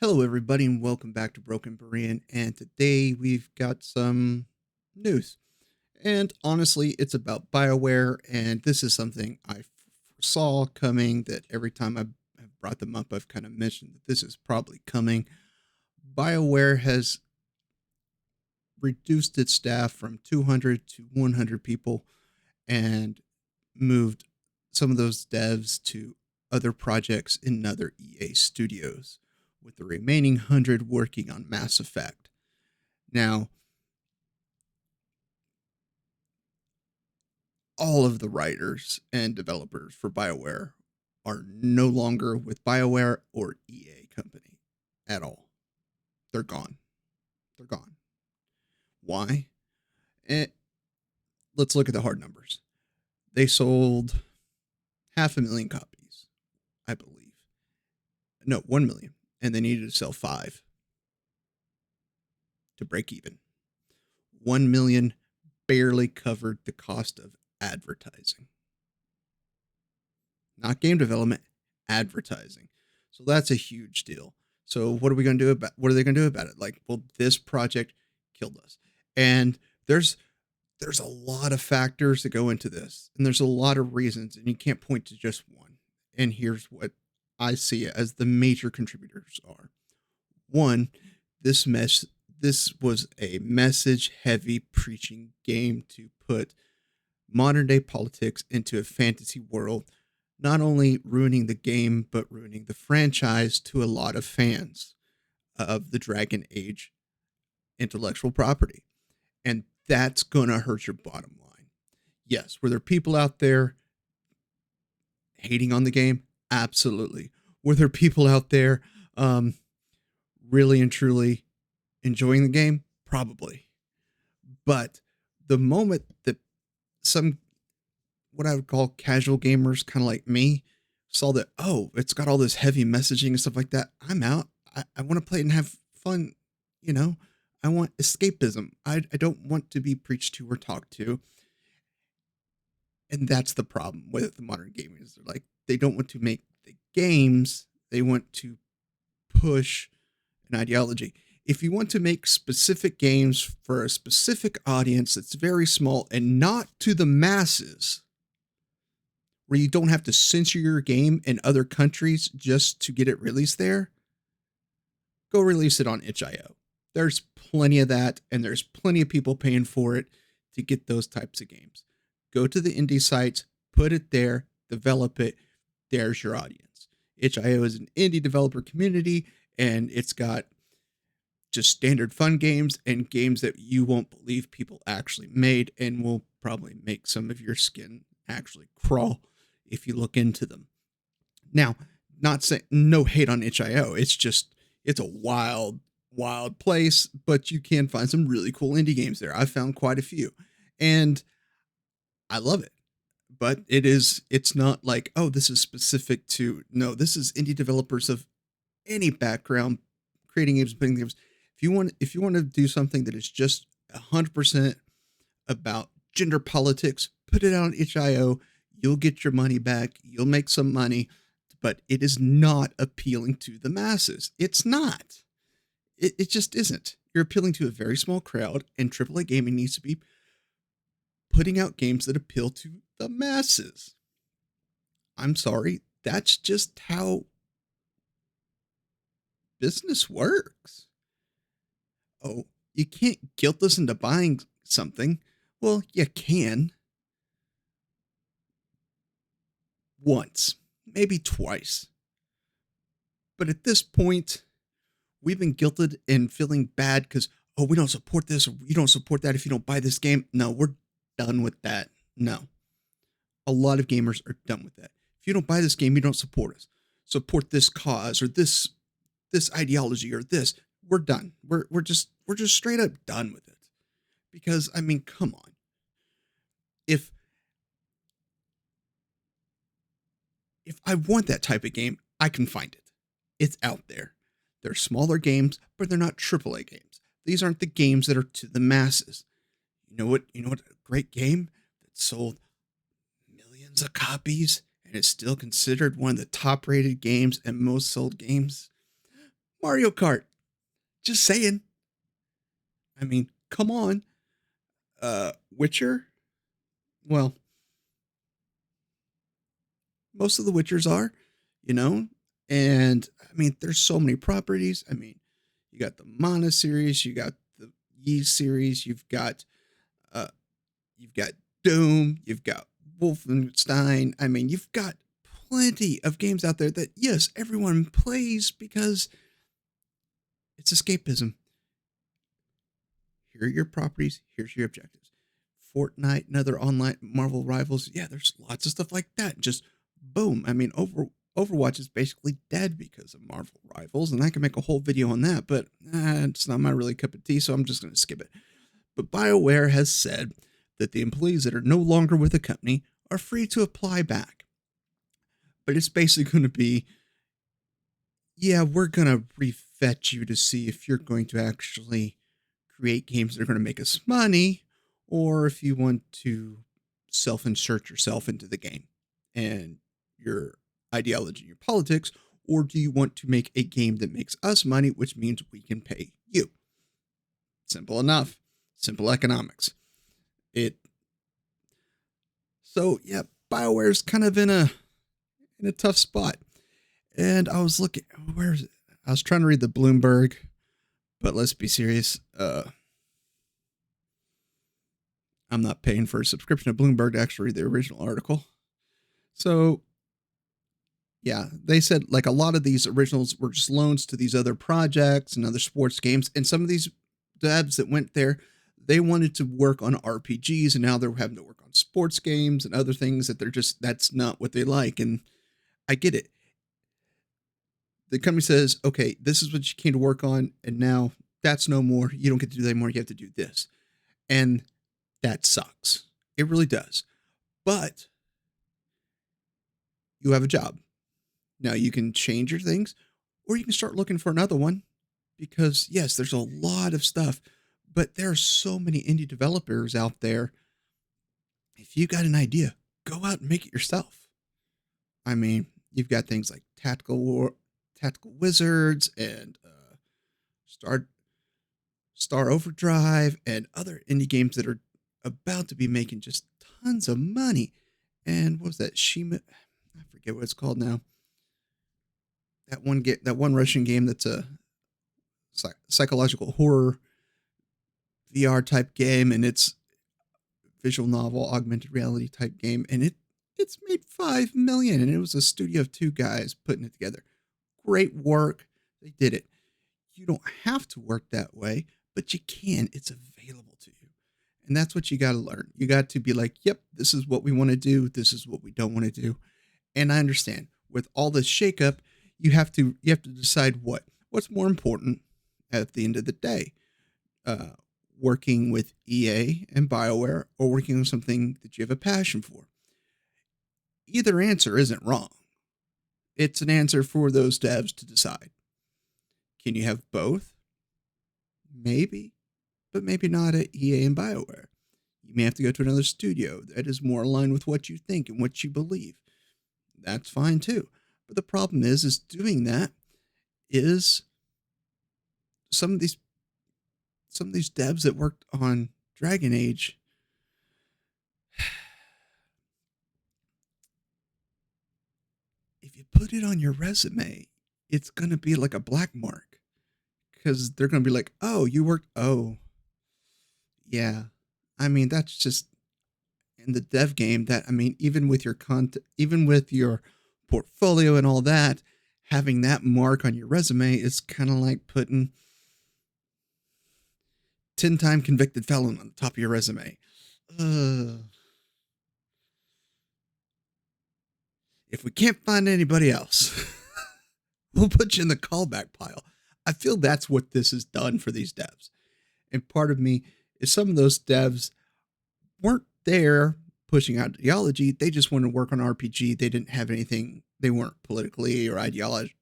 Hello, everybody, and welcome back to Broken Berean. And today we've got some news. And honestly, it's about BioWare, and this is something I foresaw coming. That every time I've brought them up, I've kind of mentioned that this is probably coming. BioWare has reduced its staff from 200 to 100 people and moved some of those devs to other projects in other EA studios, with the remaining 100 working on Mass Effect. Now, all of the writers and developers for BioWare are no longer with BioWare or EA Company at all. They're gone. They're gone. Why? Eh, let's look at the hard numbers. They sold 500,000 copies, I believe. No, 1 million. And they needed to sell 5 to break even. 1 million barely covered the cost of advertising. Not game development, advertising. So that's a huge deal. So what are we going to do about what are they going to do about it? Like, well, this project killed us. And there's a lot of factors that go into this. And there's a lot of reasons, and you can't point to just one. And here's what I see as the major contributors are. One, this was a message heavy preaching game to put modern day politics into a fantasy world, not only ruining the game, but ruining the franchise to a lot of fans of the Dragon Age intellectual property. And that's going to hurt your bottom line. Yes, were there people out there hating on the game? Absolutely. Were there people out there really and truly enjoying the game? Probably. But the moment that some what I would call casual gamers, kind of like me, saw that, oh, it's got all this heavy messaging and stuff like that, I'm out. I want to play it and have fun. You know, I want escapism. I don't want to be preached to or talked to. And that's the problem with the modern gaming is they're like, they don't want to make the games. They want to push an ideology. If you want to make specific games for a specific audience that's very small and not to the masses, where you don't have to censor your game in other countries just to get it released there, go release it on itch.io. There's plenty of that, and there's plenty of people paying for it to get those types of games. Go to the indie sites, put it there, develop it. There's your audience. Itch.io is an indie developer community, and it's got just standard fun games and games that you won't believe people actually made and will probably make some of your skin actually crawl if you look into them. Now, not saying no hate on itch.io. It's a wild place, but you can find some really cool indie games there. I've found quite a few, and I love it. But it's not like, oh, this is specific to, no, this is indie developers of any background creating games, putting games. If you want to do something that is just 100% about gender politics, put it out on itch.io. You'll get your money back. You'll make some money, but it is not appealing to the masses. It's not. It just isn't. You're appealing to a very small crowd, and AAA gaming needs to be putting out games that appeal to the masses. I'm sorry. That's just how business works. Oh, you can't guilt us into buying something. Well, you can. Once, maybe twice. But at this point, we've been guilted and feeling bad because, oh, we don't support this, or you don't support that if you don't buy this game. No, we're done with that. No. A lot of gamers are done with that. If you don't buy this game, you don't support us. Support this cause or this ideology or this. We're done. We're just straight up done with it. Because, I mean, come on. If I want that type of game, I can find it. It's out there. They're smaller games, but they're not AAA games. These aren't the games that are to the masses. You know what a great game that sold millions of copies and is still considered one of the top rated games and most sold games? Mario Kart. Just saying. I mean, come on. Witcher? Well, most of the Witchers are, you know? And I mean, there's so many properties. I mean, you got the Mana series, you got the Yi series, uh you've got Doom, you've got Wolfenstein. I mean, you've got plenty of games out there that yes, everyone plays because it's escapism. Here are your properties, here's your objectives. Fortnite and other online Marvel rivals, yeah, there's lots of stuff like that. Just boom. I mean, Overwatch is basically dead because of Marvel rivals, and I can make a whole video on that, but it's not my really cup of tea, so I'm just going to skip it. But BioWare has said that the employees that are no longer with the company are free to apply back. But it's basically going to be, yeah, we're going to refetch you to see if you're going to actually create games that are going to make us money, or if you want to self-insert yourself into the game and your ideology, your politics, or do you want to make a game that makes us money, which means we can pay you? Simple enough. Simple economics. So yeah, BioWare's kind of in a tough spot. And I was looking, where is it? I was trying to read the Bloomberg, but let's be serious. I'm not paying for a subscription to Bloomberg to actually read the original article. So yeah, they said like a lot of these originals were just loans to these other projects and other sports games. And some of these devs that went there, they wanted to work on RPGs, and now they're having to work on sports games and other things that that's not what they like. And I get it. The company says, okay, this is what you came to work on, and now that's no more. You don't get to do that anymore. You have to do this. And that sucks. It really does. But you have a job. Now you can change your things, or you can start looking for another one, because yes, there's a lot of stuff, but there are so many indie developers out there. If you got an idea, go out and make it yourself. I mean, you've got things like Tactical Wizards and Star Overdrive and other indie games that are about to be making just tons of money. And what was that? I forget what it's called now. That one Russian game that's a psychological horror VR type game, and it's visual novel augmented reality type game, and it's made 5 million, and it was a studio of two guys putting it together. Great work. They did it. You don't have to work that way, but you can. It's available to you. And that's what you got to learn. You got to be like, yep, this is what we want to do. This is what we don't want to do. And I understand with all this shakeup, you have to decide what's more important at the end of the day. Working with EA and BioWare, or working on something that you have a passion for. Either answer isn't wrong. It's an answer for those devs to decide. Can you have both? Maybe, but maybe not at EA and BioWare. You may have to go to another studio that is more aligned with what you think and what you believe. That's fine too. But the problem is doing that is some of these devs that worked on Dragon Age, if you put it on your resume, it's going to be like a black mark, because they're going to be like, oh, you worked. Oh, yeah. I mean, that's just in the dev game. That, I mean, even with your content, even with your portfolio and all that, having that mark on your resume is kind of like putting 10-time convicted felon on the top of your resume. If we can't find anybody else, we'll put you in the callback pile. I feel that's what this has done for these devs. And part of me is some of those devs weren't there pushing ideology. They just wanted to work on RPG. They didn't have anything. They weren't politically or ideologically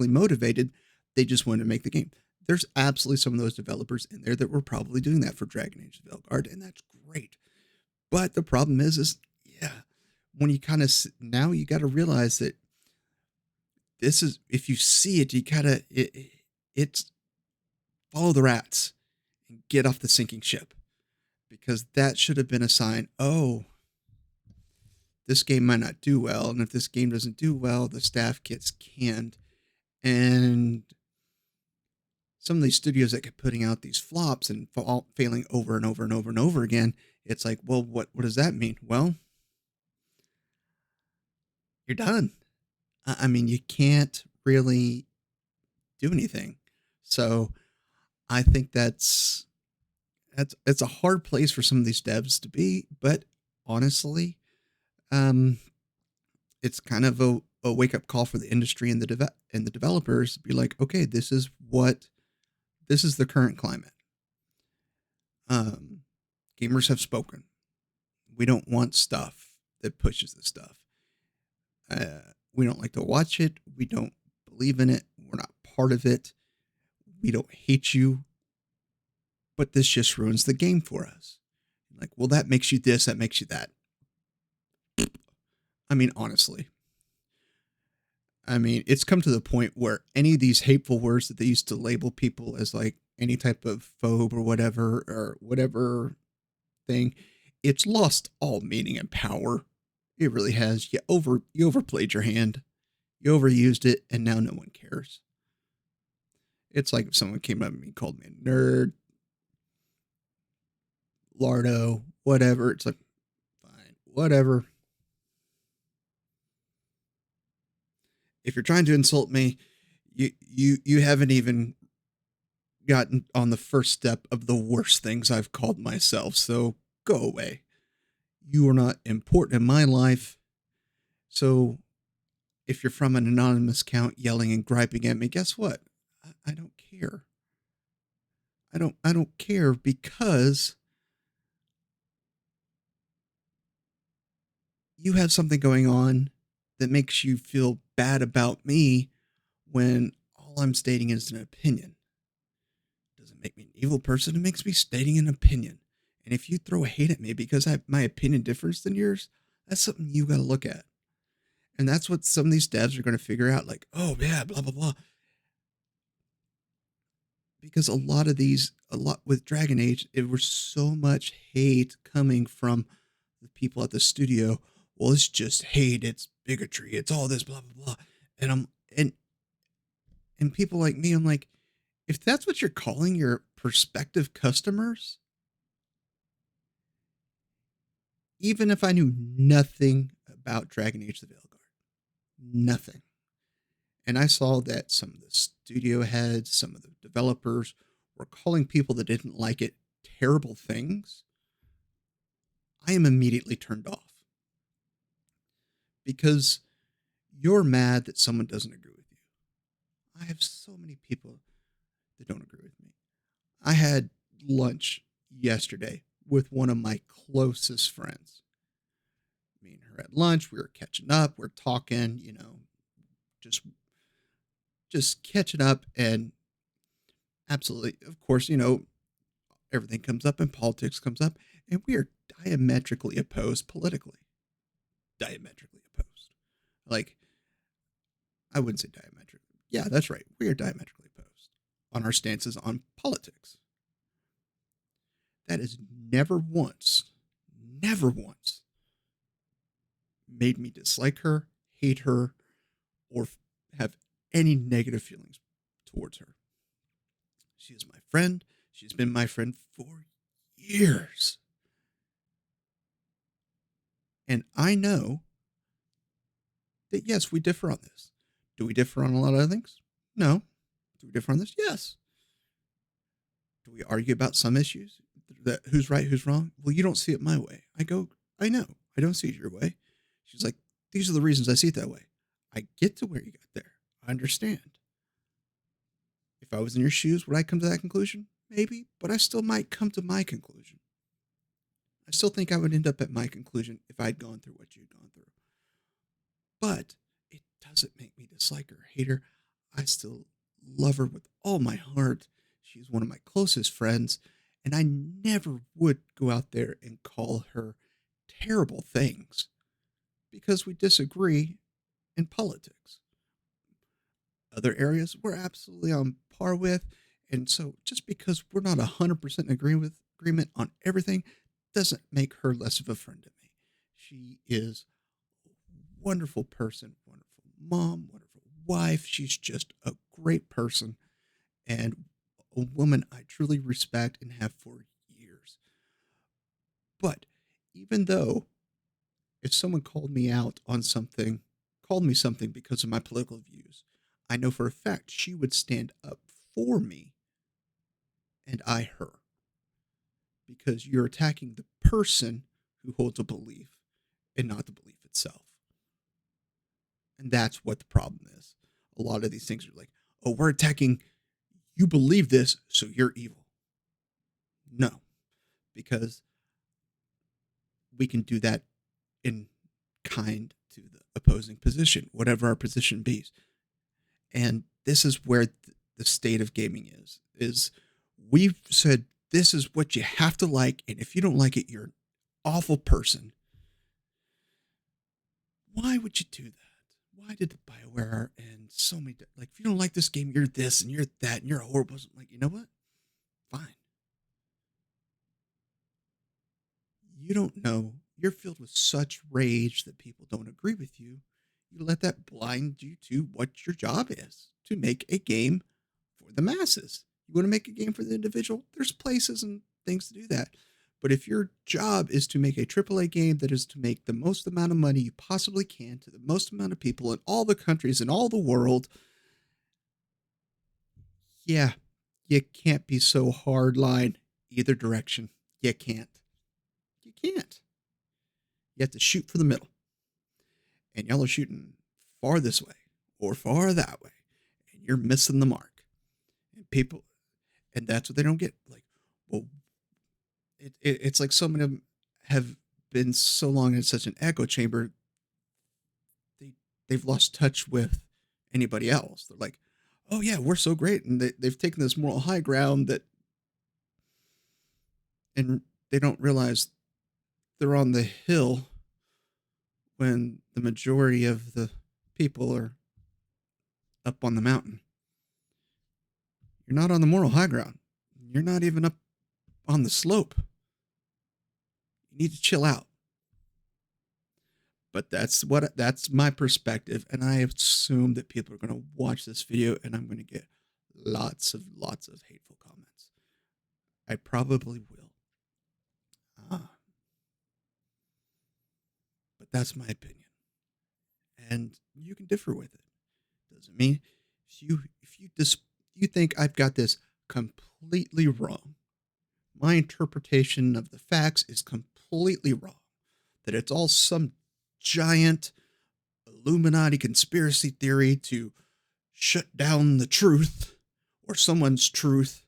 motivated. They just wanted to make the game. There's absolutely some of those developers in there that were probably doing that for Dragon Age Veilguard, and that's great. But the problem is yeah, when you kind of, now you got to realize that this is, if you see it, you gotta, it's follow the rats and get off the sinking ship, because that should have been a sign. Oh, this game might not do well. And if this game doesn't do well, the staff gets canned. And some of these studios that kept putting out these flops and failing over and over and over and over again, it's like, well, what does that mean? Well, you're done. I mean, you can't really do anything. So I think that's it's a hard place for some of these devs to be, but honestly, um, it's kind of a wake up call for the industry and the developers to be like, okay, this is the current climate. Um, Gamers have spoken. We don't want stuff that pushes this stuff. We don't like to watch it. We don't believe in it. We're not part of it. We don't hate you, but this just ruins the game for us. Like, well, that makes you this, that makes you that. I mean, honestly. I mean, it's come to the point where any of these hateful words that they used to label people as like any type of phobe or whatever thing, it's lost all meaning and power. It really has. You overplayed your hand. You overused it, and now no one cares. It's like if someone came up to me and called me a nerd, lardo, whatever. It's like, fine, whatever. If you're trying to insult me, you haven't even gotten on the first step of the worst things I've called myself. So go away. You are not important in my life. So if you're from an anonymous account yelling and griping at me, guess what? I don't care. I don't care, because you have something going on that makes you feel bad about me, when all I'm stating is an opinion. It doesn't make me an evil person. It makes me stating an opinion. And if you throw hate at me because my opinion differs than yours, that's something you got to look at. And that's what some of these devs are going to figure out. Like, oh yeah, blah, blah, blah. Because a lot with Dragon Age, it was so much hate coming from the people at the studio. Well, it's just hate, it's bigotry, it's all this blah blah blah. And and people like me, I'm like, if that's what you're calling your prospective customers, even if I knew nothing about Dragon Age the Veilguard, nothing, and I saw that some of the studio heads, some of the developers were calling people that didn't like it terrible things, I am immediately turned off, because you're mad that someone doesn't agree with you. I have so many people that don't agree with me. I had lunch yesterday with one of my closest friends. Me and her at lunch, we were catching up, we're talking, just catching up, and absolutely, of course, everything comes up and politics comes up, and we are diametrically opposed politically. Diametrically opposed. Like, I wouldn't say diametrically. Yeah, that's right. We are diametrically opposed on our stances on politics. That has never once made me dislike her, hate her, or have any negative feelings towards her. She is my friend. She's been my friend for years. And I know that, yes, we differ on this. Do we differ on a lot of other things? No. Do we differ on this? Yes. Do we argue about some issues? That who's right, who's wrong? Well, you don't see it my way. I go, I know. I don't see it your way. She's like, these are the reasons I see it that way. I get to where you got there. I understand. If I was in your shoes, would I come to that conclusion? Maybe, but I still might come to my conclusion. I still think I would end up at my conclusion if I'd gone through what you'd gone through. But it doesn't make me dislike her, hate her. I still love her with all my heart. She's one of my closest friends, and I never would go out there and call her terrible things because we disagree in politics. other areas we're absolutely on par with. And so just because we're not 100% in agreement on everything doesn't make her less of a friend to me. She is a wonderful person, wonderful mom, wonderful wife. She's just a great person and a woman I truly respect and have for years. But even though if someone called me something because of my political views, I know for a fact she would stand up for me and I her because you're attacking the person who holds a belief and not the belief itself. And that's what the problem is. A lot of these things are like, oh, we're attacking, you believe this, so you're evil. No, because we can do that in kind to the opposing position, whatever our position be. And this is where the state of gaming is we've said this is what you have to like, and if you don't like it, you're an awful person. Why would you do that? Why did the BioWare and so many like if you don't like this game, you're this and you're that and you're a horrible person. Like, you know what? Fine. You don't know. You're filled with such rage that people don't agree with you. You let that blind you to what your job is to make a game for the masses. You want to make a game for the individual? There's places and things to do that. But if your job is to make a AAA game that is to make the most amount of money you possibly can to the most amount of people in all the countries in all the world, yeah, you can't be so hard line either direction. You can't. You can't. You have to shoot for the middle. And y'all are shooting far this way or far that way. And you're missing the mark. And people, and that's what they don't get. Like, well, it's like so many of them have been so long in such an echo chamber, they've lost touch with anybody else. They're like, oh yeah, we're so great. And they've taken this moral high ground and they don't realize they're on the hill when the majority of the people are up on the mountain. You're not on the moral high ground. You're not even up on the slope. You need to chill out. But that's my perspective, and I assume that people are going to watch this video, and I'm going to get lots of hateful comments. I probably will. But that's my opinion, and you can differ with it. Doesn't mean if you think I've got this completely wrong. My interpretation of the facts is completely wrong. That it's all some giant Illuminati conspiracy theory to shut down the truth or someone's truth,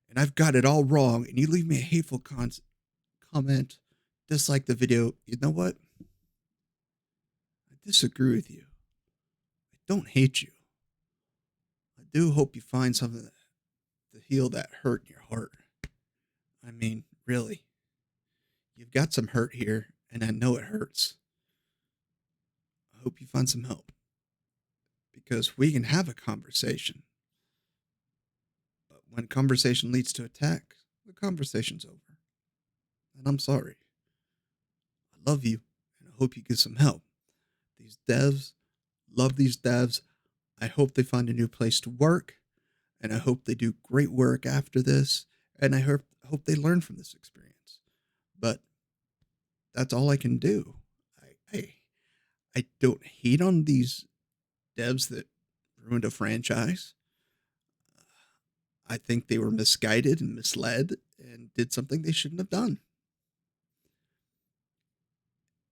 and I've got it all wrong, and you leave me a hateful comment, dislike the video, you know what? I disagree with you. I don't hate you. I do hope you find something to heal that hurt in your heart. I mean, really. You've got some hurt here, and I know it hurts. I hope you find some help. Because we can have a conversation. But when conversation leads to attack, the conversation's over. And I'm sorry. I love you, and I hope you get some help. These devs, love these devs. I hope they find a new place to work, and I hope they do great work after this, and I hope they learn from this experience. But that's all I can do. I don't hate on these devs that ruined a franchise. I think they were misguided and misled and did something they shouldn't have done.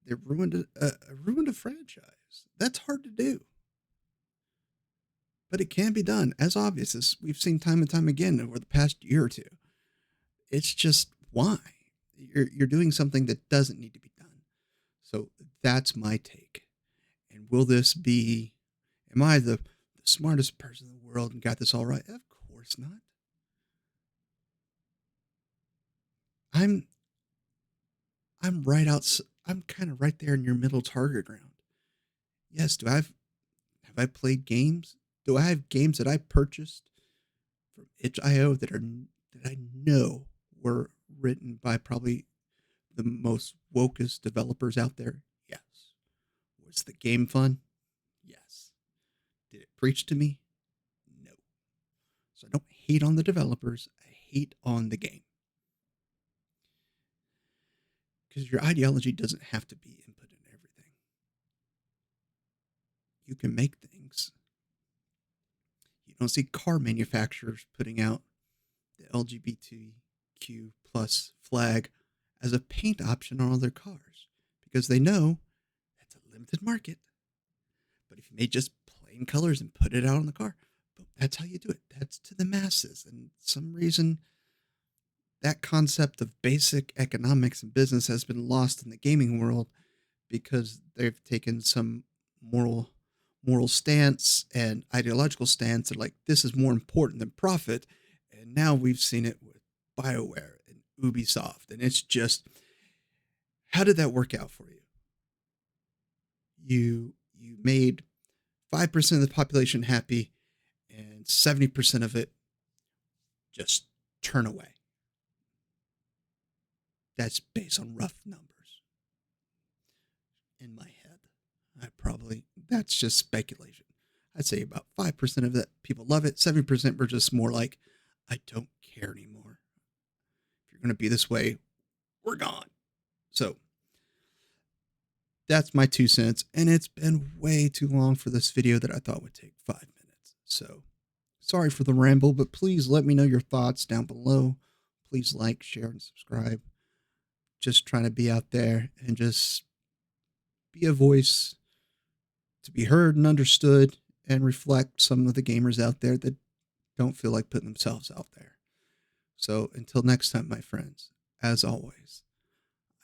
They ruined a franchise. That's hard to do. But it can be done, as obvious as we've seen time and time again over the past year or two. It's just why? You're doing something that doesn't need to be done. So that's my take. And will this be, am I the smartest person in the world and got this all right? Of course not. I'm right out. I'm kind of right there in your middle target ground. Yes, have I played games Do I have games that I purchased from itch.io that I know were written by probably the most wokest developers out there? Yes. Was the game fun? Yes. Did it preach to me? No. So I don't hate on the developers. I hate on the game. Because your ideology doesn't have to be input in everything. You can make things. You don't see car manufacturers putting out the LGBTQ plus flag as a paint option on all their cars because they know that's a limited market. But if you made just plain colors and put it out on the car, boom, that's how you do it. That's to the masses. And some reason that concept of basic economics and business has been lost in the gaming world because they've taken some moral stance and ideological stance and like this is more important than profit. And now we've seen it with BioWare and Ubisoft. And it's just, how did that work out for you? You made 5% of the population happy and 70% of it just turn away. That's based on rough numbers. In my head, that's just speculation. I'd say about 5% of that people love it. 70% were just more like, I don't care anymore. If you're going to be this way, we're gone. So that's my 2 cents. And it's been way too long for this video that I thought would take 5 minutes. So sorry for the ramble, but please let me know your thoughts down below. Please like, share, and subscribe. Just trying to be out there and just be a voice to be heard and understood and reflect some of the gamers out there that don't feel like putting themselves out there. So until next time, my friends, as always,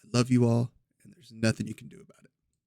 I love you all and there's nothing you can do about it.